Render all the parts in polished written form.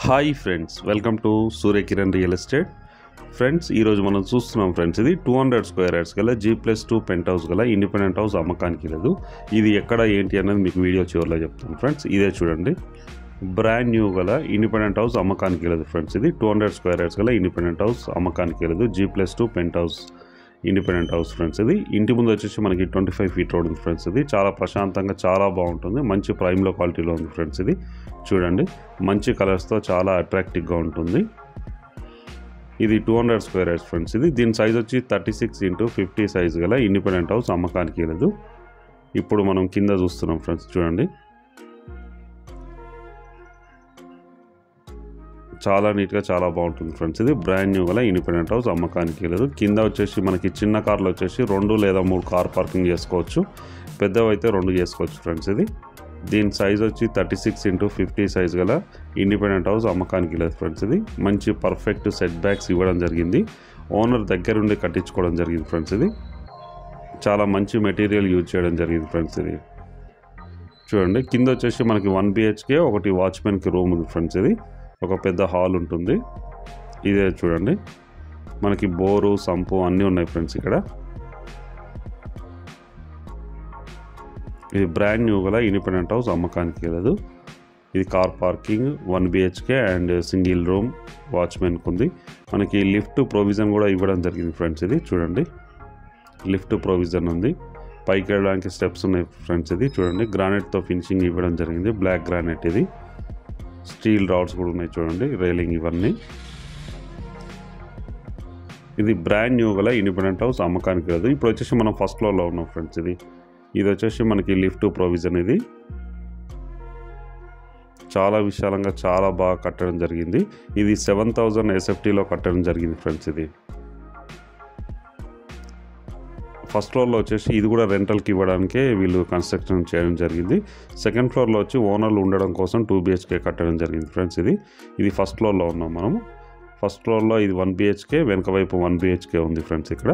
Hi friends, welcome to Surya Kiran real estate. Friends, ఈరోజు మనం చూస్తున్నాం ఫ్రెండ్స్, ఇది 200 స్క్వేర్ యార్డ్స్ గల G+2 పెంట్ హౌస్ గల ఇండిపెండెంట్ హౌస్ అమ్మకానికి లేదు. ఇది ఎక్కడ ఏంటి అనేది మీకు వీడియో చివరిలో చెప్తాను ఫ్రెండ్స్. ఇదే చూడండి, బ్రాండ్ న్యూ గల ఇండిపెండెంట్ హౌస్ అమ్మకానికి లేదు ఫ్రెండ్స్. ఇది 200 స్క్వేర్ యార్డ్స్ గల ఇండిపెండెంట్ హౌస్ అమ్మకానికి లేదు, G+2 penthouse independent house friends. ఇది ఇంటి ముందు వచ్చేసి మనకి 25 ఫీట్ రోడ్ ఉంది ఫ్రెండ్స్. ఇది చాలా ప్రశాంతంగా చాలా బాగుంటుంది, మంచి ప్రైమ్లో క్వాలిటీలో ఉంది ఫ్రెండ్స్. ఇది చూడండి, మంచి కలర్స్తో చాలా అట్రాక్టివ్గా ఉంటుంది. ఇది 200 స్క్వేర్ యార్డ్స్ ఫ్రెండ్స్. ఇది దీని సైజ్ వచ్చి 36x50 సైజ్ గల ఇండిపెండెంట్ హౌస్ అమ్మకానికి లేదు. ఇప్పుడు మనం కింద చూస్తున్నాం ఫ్రెండ్స్, చూడండి చాలా నీట్గా చాలా బాగుంటుంది ఫ్రెండ్స్. ఇది బ్రాండ్ న్యూ గల ఇండిపెండెంట్ హౌస్ అమ్మకానికి లేదు. కింద వచ్చేసి మనకి చిన్న కార్లు వచ్చేసి 2 లేదా 3 కార్ పార్కింగ్ చేసుకోవచ్చు, పెద్దవి అయితే 2 చేసుకోవచ్చు ఫ్రెండ్స్. ఇది దీని సైజ్ వచ్చి 36x50 సైజ్ గల ఇండిపెండెంట్ హౌస్ అమ్మకానికి లేదు ఫ్రెండ్స్. ఇది మంచి పర్ఫెక్ట్ సెట్ బ్యాక్స్ ఇవ్వడం జరిగింది, ఓనర్ దగ్గరుండి కట్టించుకోవడం జరిగింది ఫ్రెండ్స్. ఇది చాలా మంచి మెటీరియల్ యూజ్ చేయడం జరిగింది ఫ్రెండ్స్. ఇది చూడండి, కింద వచ్చేసి మనకి 1 BHK ఒకటి వాచ్మెన్కి రూమ్ ఉంది ఫ్రెండ్స్. ఇది ఒక పెద్ద హాల్ ఉంటుంది. ఇదే చూడండి, మనకి బోరు సంపు అన్నీ ఉన్నాయి ఫ్రెండ్స్. ఇక్కడ ఇది బ్రాండ్ న్యూ గల ఇండిపెండెంట్ హౌస్ అమ్మకానికి లేదు. ఇది car parking, 1 BHK and single room వాచ్మెన్కి ఉంది. మనకి లిఫ్ట్ ప్రొవిజన్ కూడా ఇవ్వడం జరిగింది ఫ్రెండ్స్. ఇది చూడండి, లిఫ్ట్ ప్రొవిజన్ ఉంది, పైకి వెళ్ళడానికి స్టెప్స్ ఉన్నాయి ఫ్రెండ్స్. ఇది చూడండి, గ్రానైట్తో ఫినిషింగ్ ఇవ్వడం జరిగింది, బ్లాక్ గ్రానైట్. ఇది స్టీల్ రాడ్స్ కూడా ఉన్నాయి చూడండి, రైలింగ్ ఇవన్నీ. ఇది బ్రాండ్ న్యూ గల ఇండిపెండెంట్ హౌస్ అమ్మకానికి లేదు. ఇప్పుడు వచ్చేసి మనం ఫస్ట్ ఫ్లోర్లో ఉన్నాం ఫ్రెండ్స్. ఇది వచ్చేసి మనకి లిఫ్ట్ ప్రొవిజన్. ఇది చాలా విశాలంగా చాలా బాగా కట్టడం జరిగింది. ఇది 7000 SFTలో కట్టడం జరిగింది ఫ్రెండ్స్. ఇది ఫస్ట్ ఫ్లోర్లో వచ్చేసి ఇది కూడా రెంటల్కి ఇవ్వడానికే వీళ్ళు కన్స్ట్రక్షన్ చేయడం జరిగింది. సెకండ్ ఫ్లోర్లో వచ్చి ఓనర్లు ఉండడం కోసం 2 BHK కట్టడం జరిగింది ఫ్రెండ్స్. ఇది ఫస్ట్ ఫ్లోర్లో ఉన్నాం మనం. ఫస్ట్ ఫ్లోర్లో ఇది 1 BHK, వెనక వైపు 1 BHK ఉంది ఫ్రెండ్స్. ఇక్కడ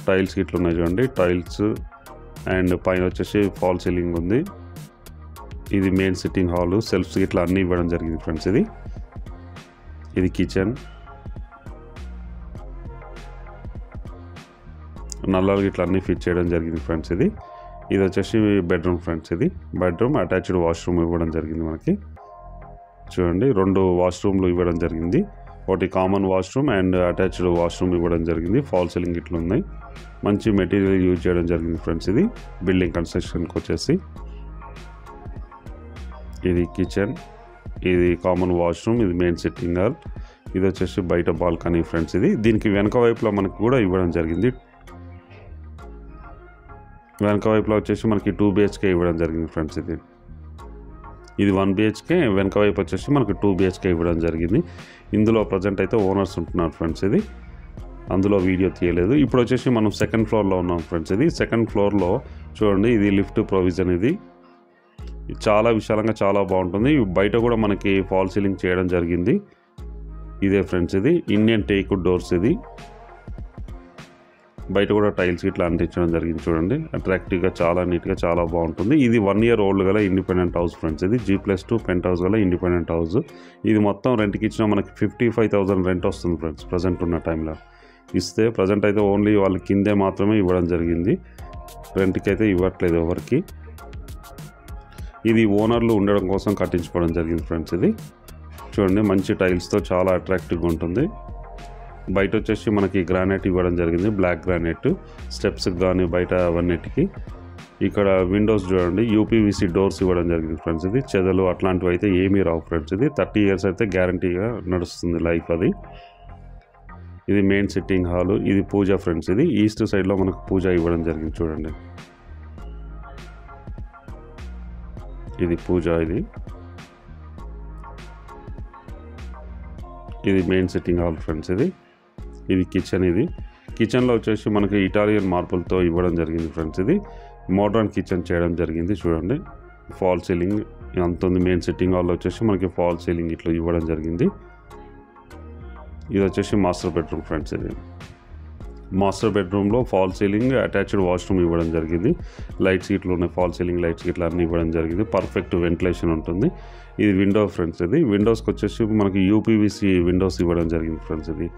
టైల్స్ ఇట్లా ఉన్నాయి చూడండి, టైల్స్ అండ్ పైన వచ్చేసి ఫాల్ సీలింగ్ ఉంది. ఇది మెయిన్ సిట్టింగ్ హాల్, సెల్ఫ్స్ ఇట్లా అన్నీ ఇవ్వడం జరిగింది ఫ్రెండ్స్. ఇది కిచెన్, నల్లలు ఇట్లా అన్నీ ఫిట్ చేయడం జరిగింది ఫ్రెండ్స్. ఇది వచ్చేసి బెడ్రూమ్ ఫ్రెండ్స్. ఇది బెడ్రూమ్, అటాచ్డ్ వాష్రూమ్ ఇవ్వడం జరిగింది మనకి. చూడండి, 2 వాష్రూమ్లు ఇవ్వడం జరిగింది, ఒకటి common washroom and attached washroom ఇవ్వడం జరిగింది. ఫాల్ సీలింగ్ ఇట్లా ఉన్నాయి, మంచి మెటీరియల్ యూజ్ చేయడం జరిగింది ఫ్రెండ్స్. ఇది బిల్డింగ్ కన్స్ట్రక్షన్కి వచ్చేసి ఇది కిచెన్, ఇది కామన్ వాష్రూమ్, ఇది మెయిన్ సిట్టింగ్ హాల్, ఇది వచ్చేసి బయట బాల్కనీ ఫ్రెండ్స్. దీనికి వెనక వైపులో మనకి కూడా ఇవ్వడం జరిగింది. వెనక వైపులో వచ్చేసి మనకి 2 BHK ఇవ్వడం జరిగింది ఫ్రెండ్స్. ఇది 1 BHK, వెనక వైపు వచ్చేసి మనకి 2 BHK ఇవ్వడం జరిగింది. ఇందులో ప్రజెంట్ అయితే ఓనర్స్ ఉంటున్నారు ఫ్రెండ్స్. అందులో వీడియో తీయలేదు. ఇప్పుడు వచ్చేసి మనం సెకండ్ ఫ్లోర్లో ఉన్నాం ఫ్రెండ్స్. సెకండ్ ఫ్లోర్లో చూడండి, ఇది లిఫ్ట్ ప్రొవిజన్. ఇది చాలా విశాలంగా చాలా బాగుంటుంది. బయట కూడా మనకి ఫాల్ సీలింగ్ చేయడం జరిగింది. ఇదే ఫ్రెండ్స్, ఇది ఇండియన్ టేక్ డోర్స్. ఇది బయట కూడా టైల్స్ ఇట్లా అంటించడం జరిగింది చూడండి, అట్రాక్టివ్గా చాలా నీట్గా చాలా బాగుంటుంది. ఇది 1 year ఓల్డ్ గల ఇండిపెండెంట్ హౌస్ ఫ్రెండ్స్. ఇది G+2 పెంట్ హౌస్ గల ఇండిపెండెంట్ హౌస్. ఇది మొత్తం రెంట్కి ఇచ్చిన మనకి 55,000 రెంట్ వస్తుంది ఫ్రెండ్స్. ప్రజెంట్ ఉన్న టైంలో ఇస్తే, ప్రజెంట్ అయితే ఓన్లీ వాళ్ళ కిందే మాత్రమే ఇవ్వడం జరిగింది, రెంట్కి అయితే ఇవ్వట్లేదు ఎవరికి. ఇది ఓనర్లు ఉండడం కోసం కట్టించుకోవడం జరిగింది ఫ్రెండ్స్. చూడండి, మంచి టైల్స్తో చాలా అట్రాక్టివ్గా ఉంటుంది. బయట వచ్చేసి మనకి గ్రానైట్ ఇవ్వడం జరిగింది, బ్లాక్ గ్రానైట్, స్టెప్స్కి కానీ బయట అవన్నిటికి. ఇక్కడ విండోస్ చూడండి, UPVC డోర్స్ ఇవ్వడం జరిగింది ఫ్రెండ్స్. చెదలు అట్లాంటివి అయితే ఏమీ రావు ఫ్రెండ్స్. 30 years అయితే గ్యారంటీగా నడుస్తుంది లైఫ్. ఇది మెయిన్ సిట్టింగ్ హాల్, ఇది పూజ ఫ్రెండ్స్. ఈస్ట్ సైడ్లో మనకు పూజ ఇవ్వడం జరిగింది చూడండి, ఇది పూజ. ఇది మెయిన్ సిట్టింగ్ హాల్ ఫ్రెండ్స్. ఇది కిచెన్. కిచెన్లో వచ్చేసి మనకి ఇటాలియన్ మార్బుల్తో ఇవ్వడం జరిగింది ఫ్రెండ్స్. మోడ్రన్ కిచెన్ చేయడం జరిగింది చూడండి, ఫాల్ సీలింగ్ అంత ఉంది. మెయిన్ సిట్టింగ్ హాల్లో వచ్చేసి మనకి ఫాల్ సీలింగ్ ఇట్లా ఇవ్వడం జరిగింది. ఇది వచ్చేసి మాస్టర్ బెడ్రూమ్ ఫ్రెండ్స్. మాస్టర్ బెడ్రూమ్లో ఫాల్ సీలింగ్, అటాచ్డ్ వాష్రూమ్ ఇవ్వడం జరిగింది. లైట్స్ ఇట్లా ఉన్నాయి, ఫాల్ సీలింగ్ లైట్స్ ఇట్లా అన్నీ ఇవ్వడం జరిగింది. పర్ఫెక్ట్ వెంటిలేషన్ ఉంటుంది. ఇది విండో ఫ్రెండ్స్. ఇది విండోస్కి వచ్చేసి మనకి యూపీవీసీ విండోస్ ఇవ్వడం జరిగింది ఫ్రెండ్స్. ఇది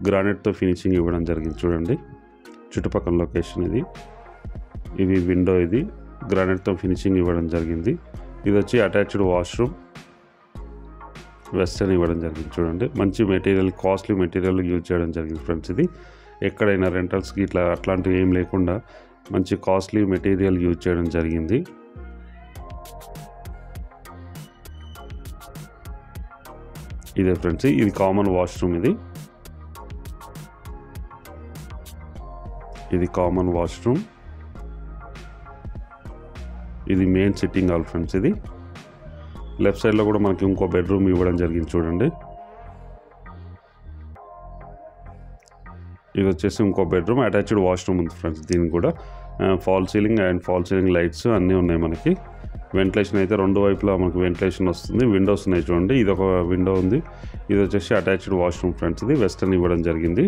గ్రానైట్తో ఫినిషింగ్ ఇవ్వడం జరిగింది. చూడండి చుట్టుపక్కల లొకేషన్ ఇది. ఇది విండో, ఇది గ్రానైట్తో ఫినిషింగ్ ఇవ్వడం జరిగింది. ఇది వచ్చి అటాచ్డ్ వాష్రూమ్, వెస్టర్న్ ఇవ్వడం జరిగింది. చూడండి మంచి మెటీరియల్, కాస్ట్లీ మెటీరియల్ యూజ్ చేయడం జరిగింది ఫ్రెండ్స్. ఇది ఎక్కడైనా రెంటల్స్కి ఇట్లా అట్లాంటివి ఏం లేకుండా మంచి కాస్ట్లీ మెటీరియల్ యూజ్ చేయడం జరిగింది. ఇదే ఫ్రెండ్స్, ఇది కామన్ వాష్రూమ్. ఇది కామన్ వాష్రూమ్. ఇది మెయిన్ సిట్టింగ్ హాల్ ఫ్రెండ్స్. ఇది లెఫ్ట్ సైడ్లో కూడా మనకి ఇంకో బెడ్రూమ్ ఇవ్వడం జరిగింది. చూడండి ఇది వచ్చేసి ఇంకో బెడ్రూమ్, అటాచ్డ్ వాష్రూమ్ ఉంది ఫ్రెండ్స్. దీనికి కూడా fall ceiling and fall ceiling lights అన్నీ ఉన్నాయి మనకి. వెంటిలేషన్ అయితే రెండు వైపులా మనకి వెంటిలేషన్ వస్తుంది. విండోస్ ఉన్నాయి చూడండి. ఇది ఒక విండో ఉంది. ఇది వచ్చేసి అటాచ్డ్ వాష్రూమ్ ఫ్రెండ్స్. ఇది వెస్టర్న్ ఇవ్వడం జరిగింది.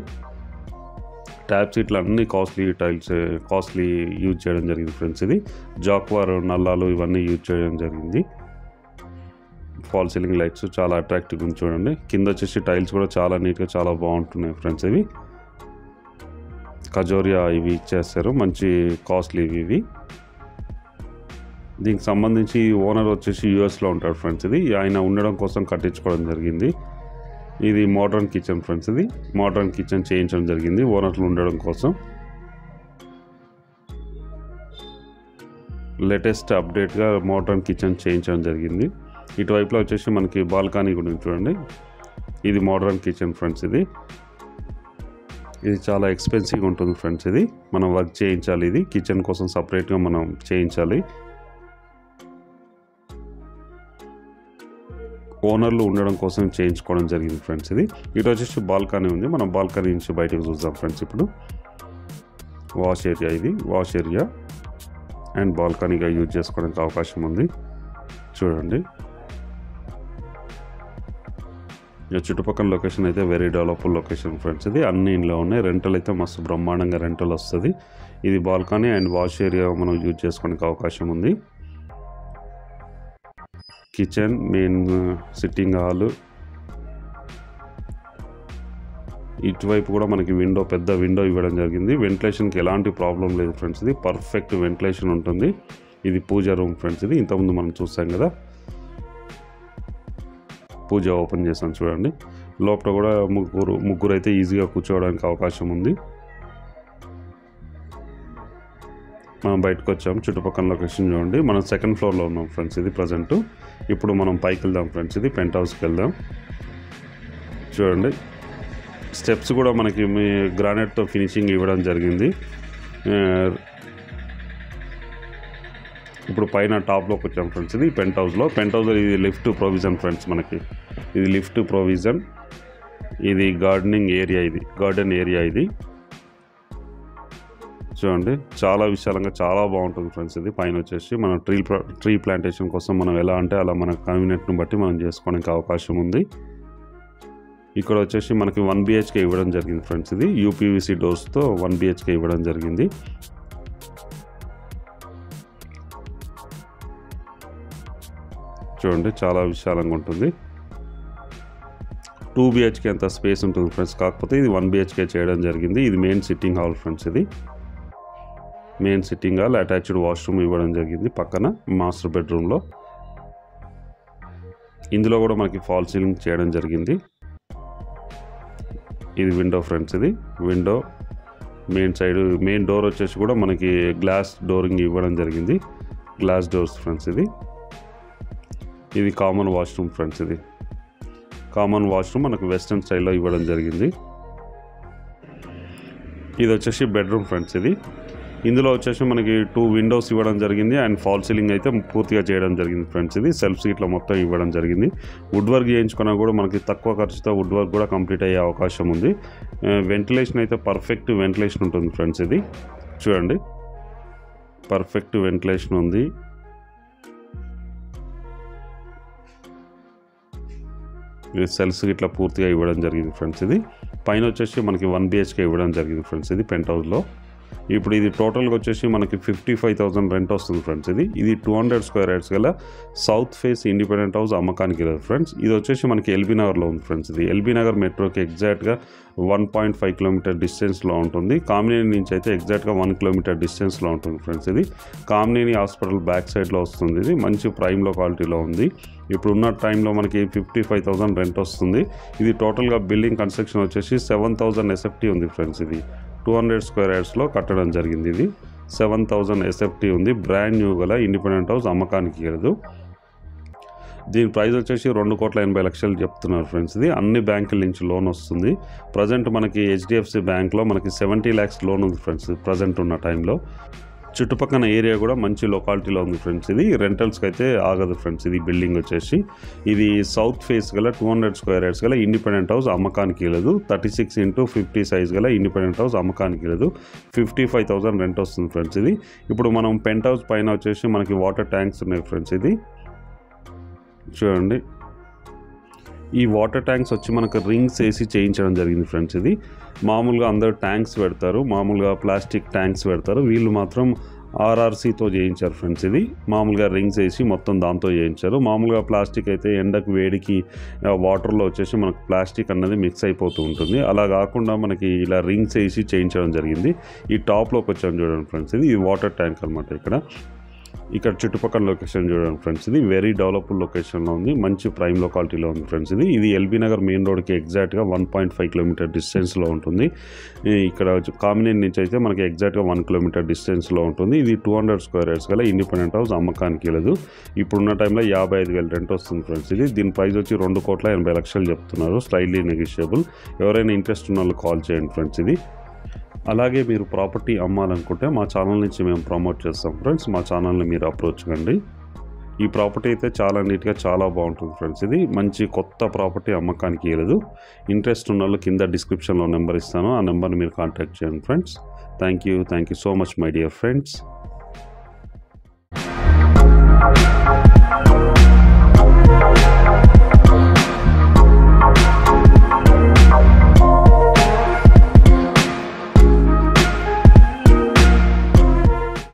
ట్యాప్స్ ఇట్లా అన్ని కాస్ట్లీ యూజ్ చేయడం జరిగింది ఫ్రెండ్స్. ఇది జాక్వార్ నల్లాలు ఇవన్నీ యూజ్ చేయడం జరిగింది. ఫాల్ సీలింగ్ లైట్స్ చాలా అట్రాక్టివ్గా ఉంది చూడండి. కింద వచ్చేసి టైల్స్ కూడా చాలా నీట్గా చాలా బాగుంటున్నాయి ఫ్రెండ్స్. ఇవి కజోరియా ఇవి ఇచ్చేస్తారు, మంచి కాస్ట్లీ ఇవి. దీనికి సంబంధించి ఓనర్ వచ్చేసి యూఎస్లో ఉంటాడు ఫ్రెండ్స్. ఇది ఆయన ఉండడం కోసం కట్టించుకోవడం జరిగింది. ఇది మోడ్రన్ కిచెన్ ఫ్రెండ్స్. ఇది మోడ్రన్ కిచెన్ చేయించడం జరిగింది ఓనర్లు ఉండడం కోసం. లేటెస్ట్ అప్డేట్గా మోడ్రన్ కిచెన్ చేయించడం జరిగింది. ఇటువైపులో వచ్చేసి మనకి బాల్కనీ కూడా చూడండి. ఇది మోడ్రన్ కిచెన్ ఫ్రెండ్స్. ఇది చాలా ఎక్స్పెన్సివ్గా ఉంటుంది ఫ్రెండ్స్. ఇది మనం వర్క్ చేయించాలి. ఇది కిచెన్ కోసం సపరేట్గా మనం చేయించాలి. ఓనర్లు ఉండడం కోసం చేయించుకోవడం జరిగింది ఫ్రెండ్స్. ఇది ఇటు వచ్చేసి బాల్కనీ ఉంది. మనం బాల్కనీ నుంచి బయటకు చూద్దాం ఫ్రెండ్స్. ఇప్పుడు వాష్ ఏరియా, ఇది వాష్ ఏరియా అండ్ బాల్కనీగా యూజ్ చేసుకోవడానికి అవకాశం ఉంది. చూడండి చుట్టుపక్కల లొకేషన్ అయితే వెరీ డెవలప్డ్ లొకేషన్ ఫ్రెండ్స్. ఇది అన్ని ఇంట్లో ఉన్నాయి. రెంటల్ అయితే మస్తు బ్రహ్మాండంగా రెంటల్ వస్తుంది. ఇది బాల్కనీ అండ్ వాష్ ఏరియా మనం యూజ్ చేసుకోవడానికి అవకాశం ఉంది. కిచెన్, మెయిన్ సిట్టింగ్ హాల్, ఇటువైపు కూడా మనకి విండో, పెద్ద విండో ఇవ్వడం జరిగింది. వెంటిలేషన్కి ఎలాంటి ప్రాబ్లం లేదు ఫ్రెండ్స్. ఇది పర్ఫెక్ట్ వెంటిలేషన్ ఉంటుంది. ఇది పూజ రూమ్ ఫ్రెండ్స్. ఇది ఇంతకుముందు మనం చూసాం కదా, పూజ ఓపెన్ చేసాం చూడండి. లోపల కూడా ముగ్గురు అయితే ఈజీగా కూర్చోవడానికి అవకాశం ఉంది. మనం బయటకు వచ్చాం. చుట్టుపక్కల లొకేషన్ చూడండి. మనం సెకండ్ ఫ్లోర్లో ఉన్నాం ఫ్రెండ్స్. ఇది ప్రజెంట్. ఇప్పుడు మనం పైకి వెళ్దాం ఫ్రెండ్స్. ఇది పెంట్ హౌస్కి వెళ్దాం. చూడండి స్టెప్స్ కూడా మనకి గ్రానైట్తో ఫినిషింగ్ ఇవ్వడం జరిగింది. ఇప్పుడు పైన టాప్లోకి వచ్చాం ఫ్రెండ్స్. ఇది పెంట్ హౌస్లో ఇది లిఫ్ట్ ప్రొవిజన్ ఫ్రెండ్స్. మనకి ఇది లిఫ్ట్ ప్రొవిజన్. ఇది గార్డెన్ ఏరియా ఇది చూడండి. చాలా విశాలంగా చాలా బాగుంటుంది ఫ్రెండ్స్. ఇది పైన వచ్చేసి మనం ట్రీ ప్లాంటేషన్ కోసం మనం ఎలా అంటే అలా మన కన్వీనియంట్ని బట్టి మనం చేసుకోవడానికి అవకాశం ఉంది. ఇక్కడ వచ్చేసి మనకి 1 BHK ఇవ్వడం జరిగింది ఫ్రెండ్స్. ఇది యూపీవీసీ డోర్స్తో 1 BHK ఇవ్వడం జరిగింది. చూడండి చాలా విశాలంగా ఉంటుంది. 2 BHK అంత స్పేస్ ఉంటుంది ఫ్రెండ్స్. కాకపోతే ఇది 1 BHK చేయడం జరిగింది. ఇది మెయిన్ సిట్టింగ్ హాల్ ఫ్రెండ్స్. ఇది main sitting hall, attached washroom ఇవ్వడం జరిగింది పక్కన మాస్టర్ బెడ్రూమ్లో. ఇందులో కూడా మనకి ఫాల్ సీలింగ్ చేయడం జరిగింది. ఇది విండో ఫ్రెండ్స్. ఇది విండో మెయిన్ డోర్ వచ్చేసి కూడా మనకి గ్లాస్ డోరింగ్ ఇవ్వడం జరిగింది. Glass doors friends. ఇది కామన్ వాష్రూమ్ ఫ్రెండ్స్. ఇది కామన్ వాష్రూమ్ మనకు వెస్టర్న్ స్టైల్లో ఇవ్వడం జరిగింది. ఇది వచ్చేసి బెడ్రూమ్ ఫ్రెండ్స్. ఇందులో వచ్చేసి మనకి 2 విండోస్ ఇవ్వడం జరిగింది అండ్ ఫాల్ సీలింగ్ అయితే పూర్తిగా చేయడం జరిగింది ఫ్రెండ్స్. ఇది సెల్ఫ్ సీట్లో మొత్తం ఇవ్వడం జరిగింది. వుడ్ వర్క్ చేయించుకున్నా కూడా మనకి తక్కువ ఖర్చుతో వుడ్ వర్క్ కూడా కంప్లీట్ అయ్యే అవకాశం ఉంది. వెంటిలేషన్ అయితే పర్ఫెక్ట్ వెంటిలేషన్ ఉంటుంది ఫ్రెండ్స్. ఇది చూడండి పర్ఫెక్ట్ వెంటిలేషన్ ఉంది. సెల్స్ ఇట్లా పూర్తిగా ఇవ్వడం జరిగింది ఫ్రెండ్స్. ఇది పైన వచ్చేసి మనకి 1 BHK ఇవ్వడం జరిగింది ఫ్రెండ్స్ ఇది పెంట్ హౌస్లో. ఇప్పుడు ఇది టోటల్గా వచ్చేసి మనకి 55,000 రెంట్ వస్తుంది ఫ్రెండ్స్. ఇది 200 స్క్వేర్ యార్డ్స్ గల సౌత్ ఫేస్ ఇండిపెండెంట్ హౌస్ అమ్మకానికి లేదు ఫ్రెండ్స్. ఇది వచ్చేసి మనకి ఎల్బీ నగర్లో ఉంది ఫ్రెండ్స్. ఇది ఎల్బీ నగర్ మెట్రోకి ఎగ్జాక్ట్గా 1.5 కిలోమీటర్ డిస్టెన్స్లో ఉంటుంది. కామినేని నుంచి అయితే ఎగ్జాక్ట్గా 1 కిలోమీటర్ డిస్టెన్స్లో ఉంటుంది ఫ్రెండ్స్. ఇది కామినేని హాస్పిటల్ బ్యాక్ సైడ్లో వస్తుంది. ఇది మంచి ప్రైమ్ లొకాలిటీలో ఉంది. ఇప్పుడు ఉన్న టైంలో మనకి 55,000 రెంట్ వస్తుంది. ఇది టోటల్గా బిల్డింగ్ కన్స్ట్రక్షన్ వచ్చేసి 7,000 SFT ఉంది ఫ్రెండ్స్. ఇది 200 స్క్వేర్ యార్డ్స్లో కట్టడం జరిగింది. ఇది 7,000 SFT ఉంది. బ్రాండ్ న్యూ గల ఇండిపెండెంట్ హౌస్ అమ్మకానికి లేదు. దీని ప్రైస్ వచ్చేసి 2,80,00,000 చెప్తున్నారు ఫ్రెండ్స్. ఇది అన్ని బ్యాంకుల నుంచి లోన్ వస్తుంది. ప్రజెంట్ మనకి HDFC బ్యాంక్లో మనకి 70 lakhs లోన్ ఉంది ఫ్రెండ్స్ ప్రజెంట్ ఉన్న టైంలో. చుట్టుపక్కల ఏరియా కూడా మంచి లొకాలిటీలో ఉంది ఫ్రెండ్స్. ఇది రెంటల్స్కి అయితే ఆగదు ఫ్రెండ్స్. ఇది బిల్డింగ్ వచ్చేసి ఇది సౌత్ ఫేస్ గల 200 స్క్వేర్ యార్డ్స్ గల ఇండిపెండెంట్ హౌస్ అమ్మకానికి లేదు. 36x50 సైజ్ గల ఇండిపెండెంట్ హౌస్ అమ్మకానికి లేదు. 55,000 రెంట్ వస్తుంది ఫ్రెండ్స్. ఇది ఇప్పుడు మనం పెంట్ హౌస్ పైన వచ్చేసి మనకి వాటర్ ట్యాంక్స్ ఉన్నాయి ఫ్రెండ్స్. ఇది చూడండి, ఈ వాటర్ ట్యాంక్స్ వచ్చి మనకు రింగ్స్ వేసి చేయించడం జరిగింది ఫ్రెండ్స్. ఇది మామూలుగా అందరూ ట్యాంక్స్ పెడతారు, మామూలుగా ప్లాస్టిక్ ట్యాంక్స్ పెడతారు. వీళ్ళు మాత్రం RRCతో చేయించారు ఫ్రెండ్స్. ఇది మామూలుగా రింగ్స్ వేసి మొత్తం దాంతో చేయించారు. మామూలుగా ప్లాస్టిక్ అయితే ఎండకు వేడికి వాటర్లో వచ్చేసి మనకు ప్లాస్టిక్ అన్నది మిక్స్ అయిపోతూ ఉంటుంది. అలా కాకుండా మనకి ఇలా రింగ్స్ వేసి చేయించడం జరిగింది. ఈ టాప్లోకి వచ్చాము చూడండి ఫ్రెండ్స్. ఇది వాటర్ ట్యాంక్ అనమాట. ఇక్కడ చుట్టుపక్కల లొకేషన్ చూడండి ఫ్రెండ్స్. ఇది వెరీ డెవలప్డ్ లొకేషన్లో ఉంది. మంచి ప్రైమ్ లొకాలిటీలో ఉంది ఫ్రెండ్స్. ఇది ఎల్బీ నగర్ మెయిన్ రోడ్కి ఎగ్జాక్ట్గా 1.5 కిలోమీటర్ డిస్టెన్స్లో ఉంటుంది. ఇక్కడ కామినేని నుంచి అయితే మనకి ఎగ్జాక్ట్గా 1 కిలోమీటర్ డిస్టెన్స్లో ఉంటుంది. ఇది 200 స్క్వేర్ యార్డ్స్ గల ఇండిపెండెంట్ హౌస్ అమ్మకానికి లేదు. ఇప్పుడున్న టైంలో 55,000 రెంట్ వస్తుంది ఫ్రెండ్స్. దీని ప్రైస్ వచ్చి 2,80,00,000 చెప్తున్నారు. Slightly negotiable. ఎవరైనా ఇంట్రెస్ట్ ఉన్న వాళ్ళు కాల్ చేయండి ఫ్రెండ్స్. అలాగే మీరు ప్రాపర్టీ అమ్మాలనుకుంటే మా ఛానల్ నుంచి మేము ప్రమోట్ చేస్తాం ఫ్రెండ్స్. మా ఛానల్ని మీరు అప్రోచ్ కండి. ఈ ప్రాపర్టీ అయితే చాలా నీట్గా చాలా బాగుంటుంది ఫ్రెండ్స్. ఇది మంచి కొత్త ప్రాపర్టీ అమ్మకానికి లేదు. ఇంట్రెస్ట్ ఉన్న వాళ్ళు కింద డిస్క్రిప్షన్లో నెంబర్ ఇస్తాను. ఆ నెంబర్ని మీరు కాంటాక్ట్ చేయండి friends. Thank you so much my dear friends.